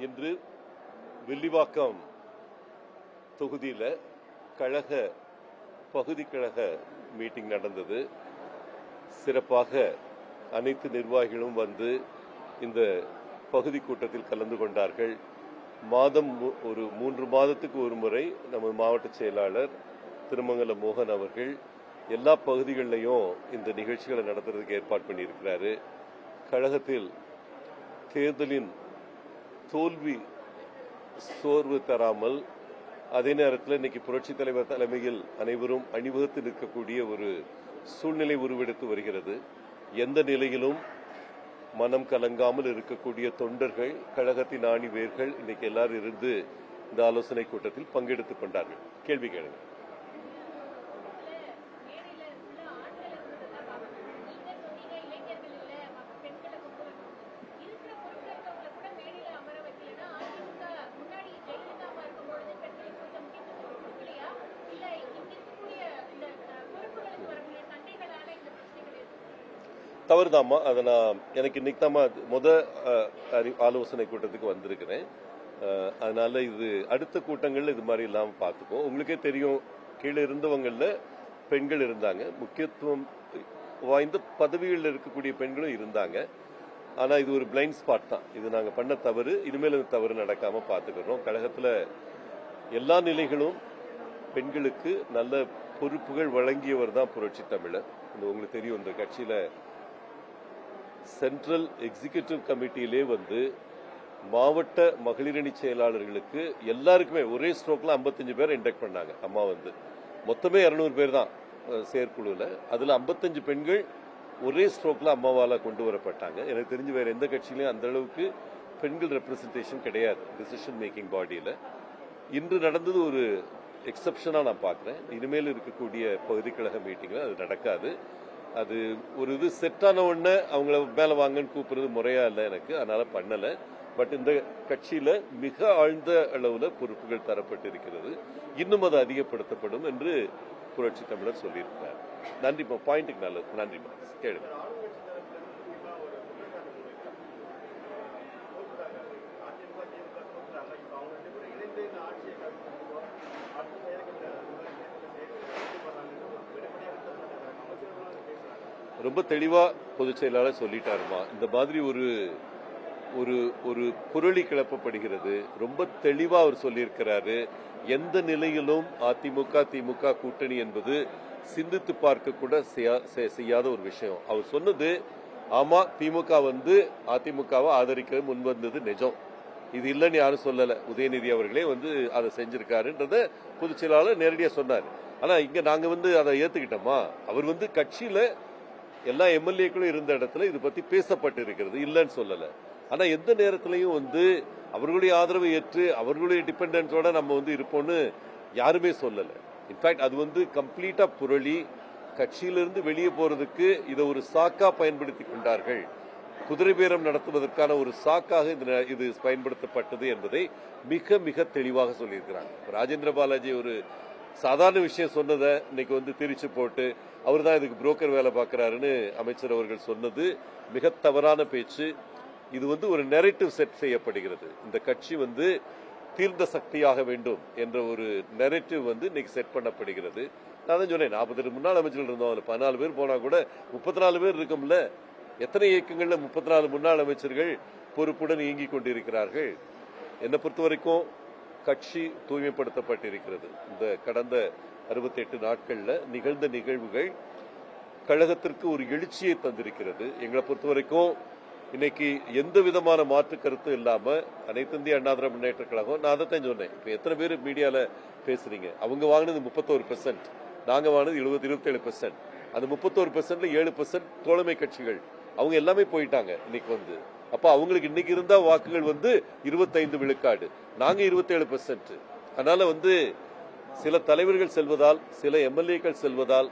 இன்று வில்லிவாக்கம் தொகுதியில் கழக பகுதி கழக மீட்டிங் நடந்தது. சிறப்பாக அனைத்து நிர்வாகிகளும் வந்து இந்த பகுதி கூட்டத்தில் கலந்து கொண்டார்கள். மாதம் ஒரு 3 மாதத்துக்கு ஒரு முறை நம்ம மாவட்ட செயலாளர் திருமங்கலம் மோகன் அவர்கள் எல்லா பகுதிகளிலையும் இந்த நிகழ்ச்சிகளை நடத்துறதுக்கு ஏற்பாடு பண்ணியிருக்கிறாரு. கழகத்தில் தேர்தலின் தோல்வி சோர்வு தராமல் அதே நேரத்தில் இன்னைக்கு புரட்சித் தலைவர் தலைமையில் அனைவரும் அணிவகுத்து நிற்கக்கூடிய ஒரு சூழ்நிலை உருவெடுத்து வருகிறது. எந்த நிலையிலும் மனம் கலங்காமல் இருக்கக்கூடிய தொண்டர்கள், கழகத்தின் ஆணி வேர்கள் இன்னைக்கு எல்லாரும் இருந்து இந்த ஆலோசனை கூட்டத்தில் பங்கெடுத்துக் கொண்டார்கள். கேள்வி கேளுங்க. தவறுதாம்மா. அதை நான் எனக்கு இன்னைக்கு தாம்மா ஆலோசனை கூட்டத்துக்கு வந்திருக்கிறேன். அதனால இது அடுத்த கூட்டங்கள்ல இது மாதிரி இல்லாமல் பார்த்துப்போம். உங்களுக்கே தெரியும், கீழே இருந்தவங்கள்ல பெண்கள் இருந்தாங்க, முக்கியத்துவம் வாய்ந்த பதவிகளில் இருக்கக்கூடிய பெண்களும் இருந்தாங்க. ஆனா இது ஒரு பிளைண்ட் ஸ்பாட் தான். இது நாங்க பண்ண தவறு. இனிமேல் இந்த தவறு நடக்காம பார்த்துக்கிறோம். கழகத்துல எல்லா நிலைகளும் பெண்களுக்கு நல்ல பொறுப்புகள் வழங்கியவர் தான் புரட்சி தமிழர். உங்களுக்கு தெரியும், இந்த கட்சியில சென்ட்ரல் எக்ஸிகியூட்டிவ் கமிட்டியிலே வந்து மாவட்ட மகளிரணி செயலாளர்களுக்கு எல்லாருக்குமே ஒரே ஸ்ட்ரோக்ல 55 பேர் இன்டெக்ட் பண்ணாங்க. அம்மா வந்து மொத்தமே 200 பேர் தான் செயற்குழுல. அதுல 55 பெண்கள் ஒரே ஸ்ட்ரோக்ல அம்மாவால கொண்டு வரப்பட்டாங்க. எனக்கு தெரிஞ்சு வேற எந்த கட்சியிலையும் அந்த அளவுக்கு பெண்கள் ரெப்ரசன்டேஷன் கிடையாது டிசிஷன் மேக்கிங் பாடியில. இன்று நடந்தது ஒரு எக்ஸப்ஷனா நான் பார்க்கிறேன். இனிமேல் இருக்கக்கூடிய பகுதி கழக மீட்டிங்ல அது நடக்காது. அது ஒரு இது செட்டான உடனே அவங்கள மேல வாங்கன்னு கூப்பிடுறது முறையா இல்லை எனக்கு, அதனால பண்ணல. பட் இந்த கட்சியில மிக ஆழ்ந்த அளவுல பொறுப்புகள் தரப்பட்டிருக்கிறது. இன்னும் அது அதிகப்படுத்தப்படும் என்று புரட்சி தமிழர் சொல்லியிருக்கிறார். நன்றிப்பா, பாயிண்ட்டுக்கு நல்லது. நன்றிப்பா. கேளுங்க. ரொம்ப தெளிவா பொதுச் செயலாளர் சொல்லிட்டாருமா. இந்த மாதிரி ஒரு ஒரு ஒரு புரளி கிளப்பப்படுகிறது. ரொம்ப தெளிவா அவர் சொல்லியிருக்கிறாரு. எந்த நிலையிலும் அதிமுக திமுக கூட்டணி என்பது சிந்தித்து பார்க்க கூட செய்யாத ஒரு விஷயம். அவர் சொன்னது, ஆமா திமுக வந்து அதிமுகவை ஆதரிக்க முன்வந்தது நிஜம். இது இல்லைன்னு யாரும் சொல்லல. உதயநிதி அவர்களே வந்து அதை செஞ்சிருக்காருன்றத பொதுச் செயலாளர் நேரடியா சொன்னார். ஆனா இங்க நாங்க வந்து அதை ஏத்துக்கிட்டோமா? அவர் வந்து கட்சியில எல்லா எம்எல்ஏக்களும் இருந்த இடத்துல இது பத்தி பேசப்பட்டு இருக்கிறது, இல்லன்னு சொல்லல. ஆனா எந்த நேரத்திலையும் வந்து அவர்களுடைய ஆதரவை ஏற்று அவர்களுடைய டிபெண்டன்ஸோட நம்ம வந்து இருப்போம்னு யாருமே சொல்லல. இன்ஃபேக்ட் அது வந்து கம்ப்ளீட்டா புரளி. கட்சியிலிருந்து வெளியே போறதுக்கு இதை ஒரு சாக்கா பயன்படுத்தி கொண்டார்கள். குதிரை பேரம் நடத்துவதற்கான ஒரு சாக்காக இது பயன்படுத்தப்பட்டது என்பதை மிக மிக தெளிவாக சொல்லியிருக்கிறாங்க. ராஜேந்திர பாலாஜி ஒரு சாதாரண விஷயம் சொன்னதை இன்னைக்கு வந்து திரிச்சு போட்டு அவர் தான் இதுக்கு புரோக்கர் வேலை பார்க்கிறாருன்னு அமைச்சர் அவர்கள் சொன்னது மிக தவறான பேச்சு. இது வந்து ஒரு நெரேட்டிவ் செட் செய்யப்படுகிறது. இந்த கட்சி வந்து தீர்ந்த சக்தியாக வேண்டும் என்ற ஒரு நெரேட்டிவ் வந்து இன்னைக்கு செட் பண்ணப்படுகிறது. நான் தான் சொன்னேன், 42 முன்னாள் அமைச்சர்கள் இருந்தோம். அதில் 14 பேர் போனா கூட 34 பேர் இருக்கும்ல. எத்தனை இயக்கங்கள்ல 34 முன்னாள் அமைச்சர்கள் பொறுப்புடன் இயங்கிக் கொண்டிருக்கிறார்கள். என்னை பொறுத்த வரைக்கும் கட்சி தூய்மைப்படுத்தப்பட்டிருக்கிறது. இந்த கடந்த 68 நாட்கள்ல நிகழ்ந்த நிகழ்வுகள் கழகத்திற்கு ஒரு எழுச்சியை தந்திருக்கிறது. எங்களை பொறுத்த வரைக்கும் இன்னைக்கு எந்த விதமான மாற்று கருத்து இல்லாம அனைத்து இந்திய அண்ணா திராவிட முன்னேற்ற கழகம், நான் அதைத்தான் சொன்னேன். இப்ப எத்தனை பேர் மீடியால பேசுறீங்க? அவங்க வாங்கினது 31%, நாங்க வாங்கினது 27%. அந்த 31%ல 7% தோழமை கட்சிகள், அவங்க எல்லாமே போயிட்டாங்க இன்னைக்கு வந்து. அப்ப அவங்களுக்கு இன்னைக்கு இருந்தா வாக்குகள் வந்து 25 விழுக்காடு, நாங்க 27%. அதனால வந்து சில தலைவர்கள் செல்வதால், சில எம்எல்ஏக்கள் செல்வதால்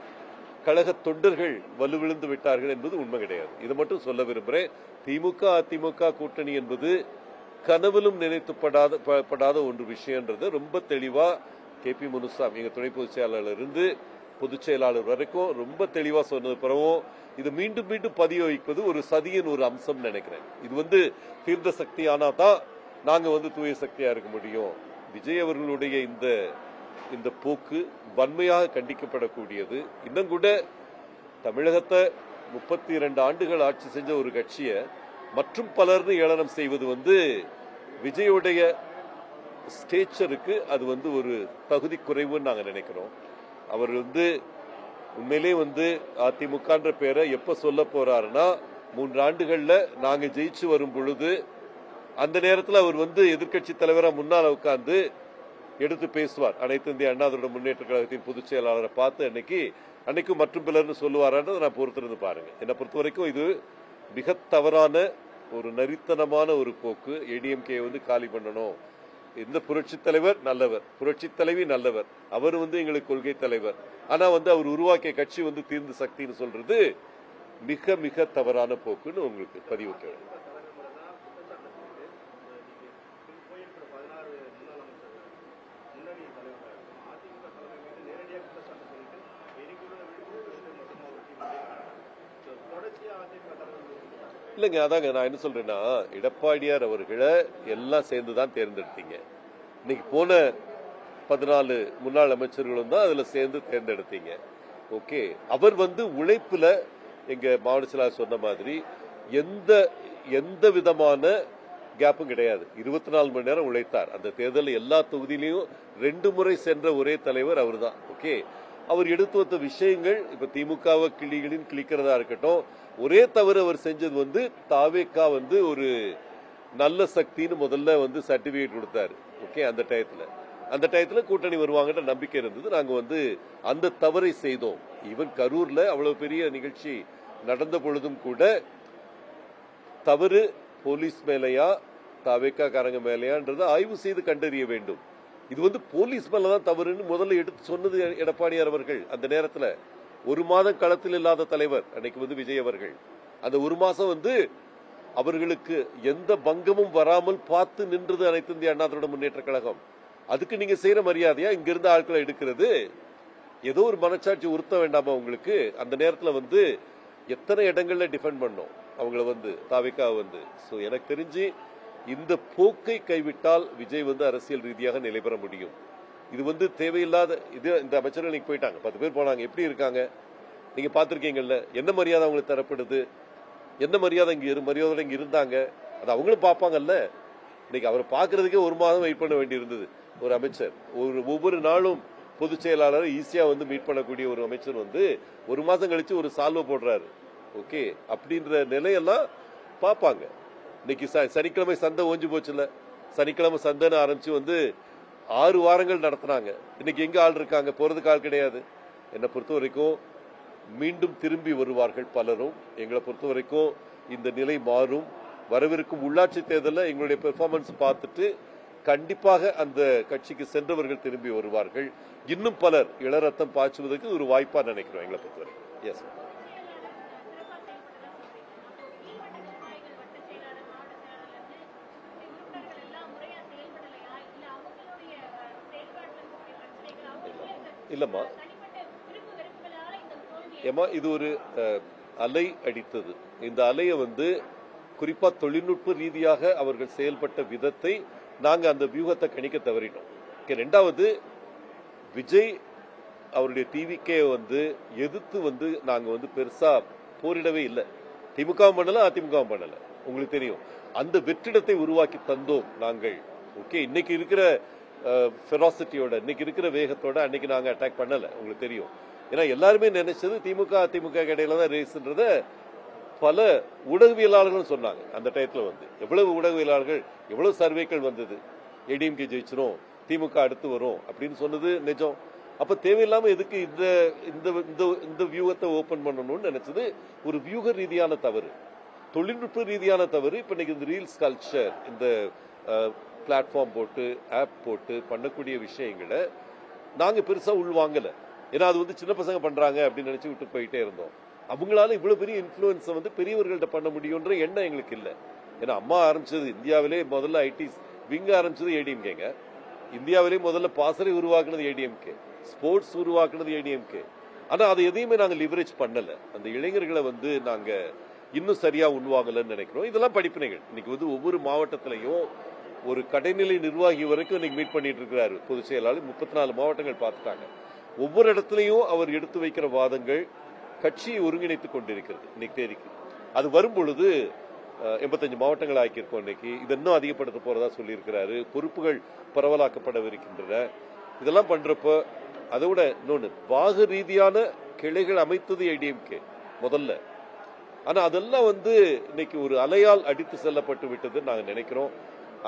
கழக தொண்டர்கள் வலுவிழுந்து விட்டார்கள் என்பது உண்மை கிடையாது. இதை மட்டும் சொல்ல விரும்புகிறேன். திமுக அதிமுக கூட்டணி என்பது கனவிலும் நினைத்துப்படாத ஒன்று விஷயம்ன்றது ரொம்ப தெளிவா கே.பி. முனுசாமி எங்க துணை பொதுச் செயலாளர் இருந்து பொதுச் செயலாளர் வரைக்கும் ரொம்ப தெளிவா சொன்னது பிறகும் இது மீண்டும் மீண்டும் பதிய வைப்பது ஒரு சதியின் ஒரு அம்சம் நினைக்கிறேன். இது வந்து தீர்ந்த சக்தி ஆனா தான் நாங்க வந்து தூய சக்தியா இருக்க முடியும். விஜய் அவர்களுடைய இந்த போக்கு வன்மையாக கண்டிக்கப்படக்கூடியது. இன்னும் கூட தமிழகத்தை 32 ஆண்டுகள் ஆட்சி செஞ்ச ஒரு கட்சியை மற்றும் பலர்னு ஏளனம் செய்வது வந்து விஜயுடைய ஸ்டேச்சருக்கு அது வந்து ஒரு தகுதி குறைவுன்னு நாங்க நினைக்கிறோம். அவர் வந்து உண்மையிலே வந்து அதிமுகன்ற பேரை எப்ப சொல்ல போறாருன்னா 3 ஆண்டுகள்ல நாங்க ஜெயிச்சு வரும் பொழுது அந்த நேரத்தில் அவர் வந்து எதிர்கட்சி தலைவரா முன்னால உட்கார்ந்து எடுத்து பேசுவார். அனைத்து இந்திய அண்ணா திராவிட முன்னேற்ற கழகத்தின் பொதுச் செயலாளரை பார்த்து அன்னைக்கு மற்றும் பிறர்னு சொல்லுவாரான்னு நான் பொறுத்திருந்து பாருங்க. என்னை பொறுத்த வரைக்கும் இது மிக தவறான ஒரு நரித்தனமான ஒரு போக்கு. ஏடிஎம்கே வந்து காலி பண்ணணும். இந்த புரட்சி தலைவர் நல்லவர், புரட்சி தலைவி நல்லவர், அவர் வந்து எங்களுக்கு கொள்கை தலைவர். ஆனா வந்து அவர் உருவாக்கிய கட்சி வந்து தீர்ந்த சக்தின்னு சொல்றது மிக மிக தவறான போக்குன்னு உங்களுக்கு பதிவு கேட்க. இல்லைங்க, அதாங்க நான் என்ன சொல்றேன்னா, எடப்பாடியார் அவர்களை எல்லாம் சேர்ந்துதான் தேர்ந்தெடுத்தீங்க. இன்னைக்கு போன 14 முன்னாள் அமைச்சர்களும் தான் அதுல சேர்ந்து தேர்ந்தெடுத்தீங்க. ஓகே, அவர் வந்து உழைப்புல எங்க மாவட்ட செயலாளர் சொன்ன மாதிரி எந்த விதமான கேப்பும் கிடையாது. 24 மணி நேரம் உழைத்தார். அந்த தேர்தல் எல்லா தொகுதியிலையும் 2 முறை சென்ற ஒரே தலைவர் அவர் தான். ஓகே, அவர் எடுத்து வந்த விஷயங்கள் இப்ப திமுகவை கிளிக்கிறதா இருக்கட்டும், ஒரே தவிர அவர் செஞ்சது வந்து தாவேக்கா வந்து ஒரு நல்ல சக்தின்னு முதல்ல வந்து சர்டிபிகேட் கொடுத்தாரு. ஓகே, அந்த டயத்துல கூட்டணி வருவாங்கன்ற நம்பிக்கை இருந்தது. நாங்க வந்து அந்த தவறை செய்தோம். ஈவன் கரூர்ல அவ்வளவு பெரிய நிகழ்ச்சி நடந்த பொழுதும் கூட தவறு போலீஸ் மேலையா தாவேக்கா காரங்க மேலையான்றதை ஆய்வு செய்து கண்டறிய வேண்டும். இது வந்து போலீஸ் மேலதான் தவறுன்னு முதல்ல எடுத்து சொன்னது எடப்பாடியார் அவர்கள். அந்த நேரத்தில் 1 மாதம் களத்தில் இல்லாத தலைவர் அன்னைக்கு வந்து விஜய் அவர்கள். அந்த 1 மாசம் வந்து அவர்களுக்கு எந்த பங்கமும் வராமல் பார்த்து நின்றது அனைத்து இந்திய அண்ணா திராவிட முன்னேற்ற கழகம். அதுக்கு நீங்க செய்யற மரியாதையா இங்கிருந்து ஆட்களை எடுக்கிறது? ஏதோ ஒரு மனச்சாட்சி உறுத்த வேண்டாமா உங்களுக்கு? அந்த நேரத்தில் வந்து எத்தனை இடங்கள்ல டிஃபெண்ட் பண்ணோம் அவங்கள வந்து தாவேக்கா வந்து. சோ எனக்கு தெரிஞ்சு இந்த போக்கை கைவிட்டால் விஜய் வந்து அரசியல் ரீதியாக நிலை பெற முடியும். இது வந்து தேவையில்லாத இந்த அமைச்சர்கள் நீங்க போயிட்டாங்க, 10 பேர் போனாங்க, எப்படி இருக்காங்க நீங்க பாத்திருக்கீங்கல்ல? என்ன மரியாதை அவங்களுக்கு தரப்படுது? என்ன மரியாதை மரியாதை இங்க இருந்தாங்க? அது அவங்களும் பார்ப்பாங்கல்ல. இன்னைக்கு அவரை பாக்குறதுக்கே 1 மாதம் வெயிட் பண்ண வேண்டி இருந்தது. ஒரு அமைச்சர் ஒவ்வொரு நாளும் பொதுச் செயலாளர் ஈஸியா வந்து மீட் பண்ணக்கூடிய ஒரு அமைச்சர் வந்து 1 மாசம் கழிச்சு ஒரு சால்வை போடுறாரு. ஓகே, அப்படின்ற நிலையெல்லாம் பார்ப்பாங்க. இன்னைக்கு சனிக்கிழமை சந்தை ஓஞ்சு போச்சுல, சனிக்கிழமை சந்தைன்னு ஆரம்பிச்சு வந்து 6 வாரங்கள் நடத்தினாங்க. இன்னைக்கு எங்க ஆள் இருக்காங்க? போறதுக்கு ஆள் கிடையாது. என்னை பொறுத்த வரைக்கும் மீண்டும் திரும்பி வருவார்கள் பலரும். எங்களை பொறுத்த வரைக்கும் இந்த நிலை மாறும். வரவிருக்கும் உள்ளாட்சி தேர்தலில் எங்களுடைய பெர்ஃபார்மன்ஸ் பார்த்துட்டு கண்டிப்பாக அந்த கட்சிக்கு சென்றவர்கள் திரும்பி வருவார்கள். இன்னும் பலர் இளரத்தம் பாய்ச்சுவதற்கு ஒரு வாய்ப்பா நினைக்கிறோம் எங்களை பொறுத்தவரை. எஸ், இல்லம்மா ஏமா, இது ஒரு அலை அடித்தது. இந்த அலையை வந்து குறிப்பா தொழில்நுட்ப ரீதியாக அவர்கள் செயல்பட்ட விதத்தை நாங்க அந்த வியூகத்தை கணிக்க தவறிட்டோம். 2வது, விஜய் அவருடைய டிவிக்கே வந்து எதிர்த்து வந்து நாங்க வந்து பெருசா போரிடவே இல்லை. திமுகவும் பண்ணல, அதிமுகவும் பண்ணல. உங்களுக்கு தெரியும், அந்த வெற்றிடத்தை உருவாக்கி தந்தோம் நாங்கள். ஓகே, இன்னைக்கு இருக்கிற ஃபெராசிட்டியோட, இன்னைக்கு இருக்கிற வேகத்தோட அன்னைக்கு நாங்க அட்டாக் பண்ணல. உங்களுக்கு தெரியும். ஏன்னா எல்லாருமே நினைச்சது திமுக அதிமுக இடையில தான் ரேஸ்ன்றத பல ஊடகவியலாளர்கள் சொன்னாங்க. அந்த டயத்துல வந்து எவ்வளவு ஊடகவியலாளர்கள், எவ்வளவு சர்வேக்கள் வந்தது, ஏடிஎம்கே ஜெயிச்சிரும், திமுக அடுத்து வரும் அப்படின்னு சொன்னது நிஜம். அப்ப தேவையில்லாம எதுக்கு இந்த வியூகத்தை ஓபன் பண்ணணும்னு நினைச்சது ஒரு வியூக ரீதியான தவறு, தொழில்நுட்ப ரீதியான தவறு. இப்ப இன்னைக்கு இந்த ரீல்ஸ் கல்ச்சர், இந்த பிளாட்ஃபார்ம் போட்டு ஆப் போட்டு பண்ணக்கூடிய விஷயங்களை நாங்க பெருசா உள்வாங்கல. ஏன்னா அது வந்து சின்ன பசங்க பண்றாங்க அப்படின்னு நினைச்சு விட்டு போயிட்டே இருந்தோம். அவங்களால இவ்வளவு பெரிய இன்ஃபுளுன்ஸ் வந்து பெரியவர்கள்ட்ட பண்ண முடியும்ன்ற எண்ணம் எங்களுக்கு இல்லை. ஏன்னா அம்மா ஆரம்பிச்சது, இந்தியாவிலே முதல்ல ஐடி விங்க ஆரம்பிச்சது ஏடிஎம்கேங்க. இந்தியாவிலே முதல்ல பாசறை உருவாக்குனது ஏடிஎம்கே, ஸ்போர்ட்ஸ் உருவாக்குனது ஏடிஎம்கே. ஆனா அதை எதையுமே நாங்க லிவரேஜ் பண்ணல. அந்த இளைஞர்களை வந்து நாங்க இன்னும் சரியா உள்வாங்கலன்னு நினைக்கிறோம். இதெல்லாம் படிப்பினைகள். இன்னைக்கு வந்து ஒவ்வொரு மாவட்டத்திலையும் ஒரு கடைநிலை நிர்வாகி வரைக்கும் இன்னைக்கு மீட் பண்ணிட்டு இருக்கிறாரு பொதுச் செயலாளர். 34 மாவட்டங்கள் பார்த்துட்டாங்க. ஒவ்வொரு இடத்துலையும் அவர் எடுத்து வைக்கிற வாதங்கள் கட்சியை ஒருங்கிணைத்துக் கொண்டிருக்கிறது. இன்னைக்கு தேதிக்கு அது வரும் பொழுது 85 மாவட்டங்கள் ஆக்கியிருக்கோம். இன்னைக்கு இது இன்னும் அதிகப்படுத்த போறதா சொல்லியிருக்கிறாரு. பொறுப்புகள் பரவலாக்கப்படவிருக்கின்றன. இதெல்லாம் பண்றப்ப அதோட இன்னொன்னு பாக ரீதியான கிளைகள் அமைத்தது ஏடிஎம்கே முதல்ல. ஆனா அதெல்லாம் இன்னைக்கு ஒரு அலையால் அடித்து செல்லப்பட்டு விட்டது நாங்க நினைக்கிறோம்.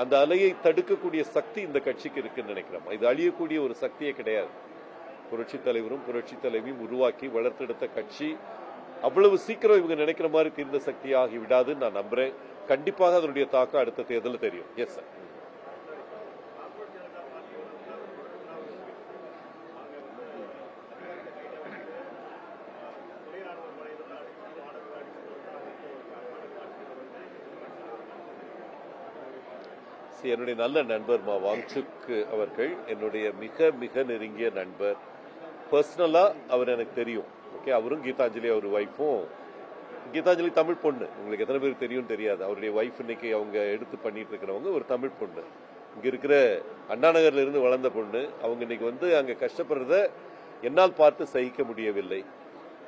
அந்த அலையை தடுக்கக்கூடிய சக்தி இந்த கட்சிக்கு இருக்குன்னு நினைக்கிறோம். இது அழியக்கூடிய ஒரு சக்தியே கிடையாது. புரட்சி தலைவரும் புரட்சி தலைவியும் உருவாக்கி வளர்த்தெடுத்த கட்சி அவ்வளவு சீக்கிரம் இவங்க நினைக்கிற மாதிரி தீர்ந்த சக்தியாகி விடாதுன்னு நான் நம்புறேன். கண்டிப்பாக அதனுடைய தாக்கம் அடுத்த தேர்தலில் தெரியும். Yes sir. என்னுடைய நல்ல நண்பர் வாங்சுக் அவர்கள் என்னுடைய மிக மிக நெருங்கிய நண்பர். பர்சனலா அவர் எனக்கு தெரியும். ஓகே, அவரும் கீதாஞ்சலி அவர் வைஃபும். கீதாஞ்சலி தமிழ் பொண்ணு, உங்களுக்கு எத்தனை பேருக்கு தெரியும் தெரியாது. அவருடைய வைஃப் இன்னைக்கு அவங்க எடுத்து பண்ணிட்டு இருக்கிறவங்க ஒரு தமிழ் பொண்ணு. இங்க இருக்கிற அண்ணா நகர்ல இருந்து வளர்ந்த பொண்ணு. அவங்க இன்னைக்கு அங்க கஷ்டப்படுறத என்னால் பார்த்து சகிக்க முடியவில்லை.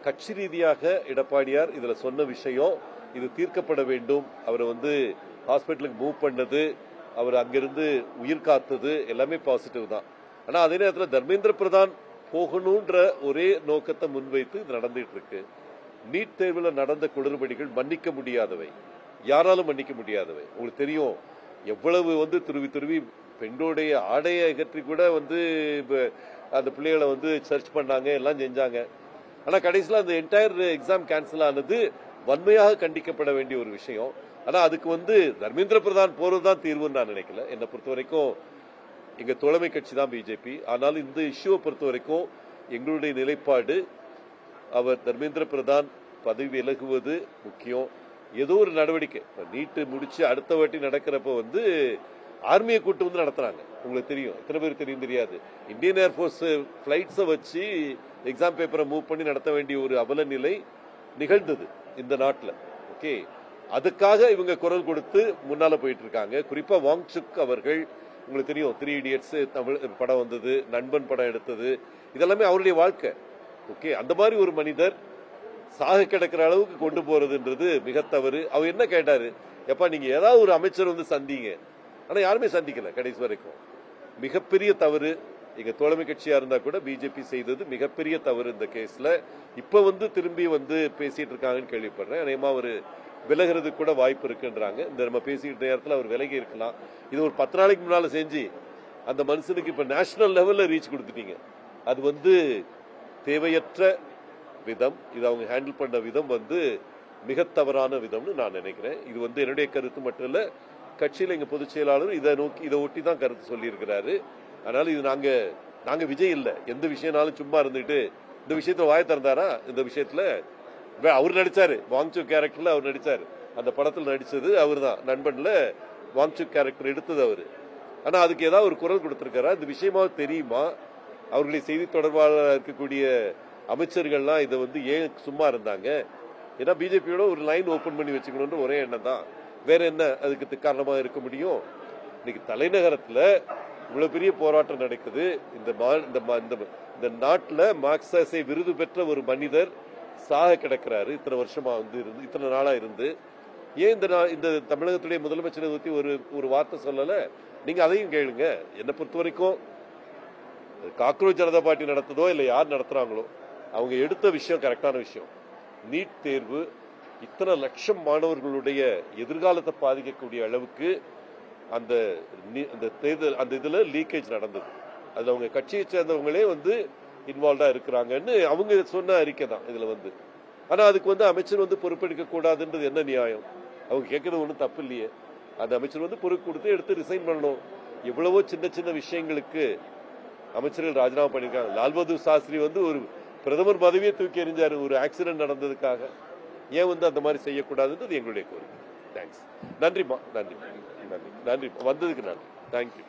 கட்சி ரீதியாக எடப்பாடியார் இதுல சொன்ன விஷயம் இது தீர்க்கப்பட வேண்டும். அவரை ஹாஸ்பிட்டலுக்கு மூவ் பண்ணது, அவர் அங்கிருந்து உயிர் காத்தது எல்லாமே பாசிட்டிவ் தான். ஆனா அதே நேரத்தில் தர்மேந்திர பிரதான் போகணும்ன்ற ஒரே நோக்கத்தை முன்வைத்து இது நடந்துட்டு இருக்கு. நீட் தேர்வில் நடந்த குளறுபடிகள் மன்னிக்க முடியாதவை, யாராலும் மன்னிக்க முடியாதவை. உங்களுக்கு தெரியும் எவ்வளவு துருவி துருவி பெண்களுடைய ஆடையை அகற்றி கூட அந்த பிள்ளைகளை சர்ச் பண்ணாங்க, எல்லாம் செஞ்சாங்க. ஆனா கடைசியில் அந்த என்டையர் எக்ஸாம் கேன்சல் ஆனது வன்மையாக கண்டிக்கப்பட வேண்டிய ஒரு விஷயம். ஆனா அதுக்கு தர்மேந்திர பிரதான் போறதுதான் தீர்வுன்னு நான் நினைக்கல. என்னை பொறுத்த வரைக்கும் எங்க தோழமை கட்சி தான் பிஜேபி. ஆனாலும் இந்த இஷ்யூவை பொறுத்த வரைக்கும் எங்களுடைய நிலைப்பாடு அவர் தர்மேந்திர பிரதான் பதவி விலகுவது முக்கியம். ஏதோ ஒரு நடவடிக்கை நீட்டு முடிச்சு அடுத்த வாட்டி நடக்கிறப்ப ஆர்மியை கூட்டு நடத்துறாங்க. உங்களுக்கு தெரியும், எத்தனை பேர் தெரியும் தெரியாது. இந்தியன் ஏர்போர்ஸ் பிளைட்ஸை வச்சு எக்ஸாம் பேப்பரை மூவ் பண்ணி நடத்த வேண்டிய ஒரு அவல நிலை நிகழ்ந்தது இந்த நாட்டில். ஓகே, அதுக்காக இவங்க குரல் கொடுத்து முன்னால போயிட்டு இருக்காங்க. குறிப்பா வாங்சுக் அவர்கள், உங்களுக்கு தெரியும் 3 Idiots தமிழ் படம் வந்தது, நண்பன் படம் எடுத்தது, இதெல்லாமே அவருடைய வாழ்க்கை. ஓகே, அந்த மாதிரி ஒரு மனிதர் சாக கிடக்கிற அளவுக்கு கொண்டு போறதுன்றது மிக தவறு. அவர் என்ன கேட்டாரு, எப்பா நீங்க ஏதாவது ஒரு அமைச்சர் சந்திங்க. ஆனா யாருமே சந்திக்கல கடைசி வரைக்கும். மிகப்பெரிய தவறு. எங்க தோழமை கட்சியா இருந்தா கூட பிஜேபி செய்தது மிகப்பெரிய தவறு இந்த கேஸ்ல. இப்ப திரும்பி பேசிட்டு இருக்காங்கன்னு கேள்விப்படுறேன். அதேமா ஒரு விலகிறது கூட வாய்ப்பு இருக்குன்றாங்க. இந்த நம்ம பேசிக்கிட்ட நேரத்தில் அவர் விலகி இருக்கலாம். இது ஒரு 10 நாளைக்கு முன்னால செஞ்சு அந்த மனுஷனுக்கு இப்ப நேஷனல் லெவல்ல ரீச் கொடுத்துட்டீங்க. அது தேவையற்ற விதம். இது அவங்க ஹேண்டில் பண்ண விதம் மிக தவறான விதம்னு நான் நினைக்கிறேன். இது என்னுடைய கருத்து மட்டும் இல்ல, கட்சியில எங்க பொதுச் செயலாளர் இதை ஒட்டி தான் கருத்து சொல்லி இருக்கிறாரு. அதனால இது நாங்க விஜய் இல்ல. எந்த விஷயம்னாலும் சும்மா இருந்துட்டு இந்த விஷயத்துல வாய திறந்தாரா? இந்த விஷயத்துல அவர் நடிச்சாரு, வாங்சுக் கேரக்டர்ல அவர் நடிச்சாரு. அந்த படத்தில் நடிச்சது அவர் தான். நண்பன்ல வாங்சுக் கேரக்டர் எடுத்தது அவரு. ஆனா அதுக்கு ஏதாவது ஒரு குரல் கொடுத்திருக்காரா? இந்த விஷயமா தெரியுமா? அவர்களுடைய செய்தி தொடர்பாளர் இருக்கக்கூடிய அமைச்சர்கள்லாம் இதை ஏன் சும்மா இருந்தாங்க? ஏன்னா பிஜேபியோட ஒரு லைன் ஓபன் பண்ணி வச்சுக்கணும்னு ஒரே எண்ணம் தான். வேற என்ன அதுக்கு காரணமா இருக்க முடியும்? இன்னைக்கு தலைநகரத்துல இவ்வளவு பெரிய போராட்டம் நடக்குது. இந்த நாட்டில் மார்க்சாசை விருது பெற்ற ஒரு மனிதர் சாக கிடக்கிறாரு. இத்தனை வருஷமா இத்தனை நாளா இருந்து ஏன் இந்த தமிழகத்துடைய முதலமைச்சரை பத்தி ஒரு வார்த்தை சொல்லல? நீங்க அதையும் கேளுங்க. என்னை பொறுத்த வரைக்கும் காக்ரோச் ஜனதா பார்ட்டி நடத்துதோ இல்ல யார் நடத்துறாங்களோ அவங்க எடுத்த விஷயம் கரெக்டான விஷயம். நீட் தேர்வு இத்தனை லட்சம் மாணவர்களுடைய எதிர்காலத்தை பாதிக்கக்கூடிய அளவுக்கு அந்த தேர்தல் அந்த இதுல லீக்கேஜ் நடந்தது. அது அவங்க கட்சியை சேர்ந்தவங்களே இன்வால்வ்டா இருக்கிறாங்கன்னு அவங்க சொன்ன அறிக்கை தான் இதுல ஆனா அதுக்கு அமைச்சர் பொறுப்பெடுக்க கூடாதுன்றது என்ன நியாயம்? அவங்க கேட்கறது ஒன்றும் தப்பு இல்லையே. அந்த அமைச்சர் பொறுப்பு கொடுத்து எடுத்து ரிசைன் பண்ணணும். எவ்வளவோ சின்ன சின்ன விஷயங்களுக்கு அமைச்சர்கள் ராஜினாமா பண்ணிருக்காங்க. லால் பகதூர் சாஸ்திரி ஒரு பிரதமர் பதவியை தூக்கி எறிஞ்சாரு ஒரு ஆக்சிடென்ட் நடந்ததுக்காக. ஏன் அந்த மாதிரி செய்யக்கூடாதுன்றது எங்களுடைய கோரிக்கை. தேங்க்ஸ். நன்றிமா, நன்றி நன்றி நன்றி வந்ததுக்கு நன்றி. தேங்க்யூ.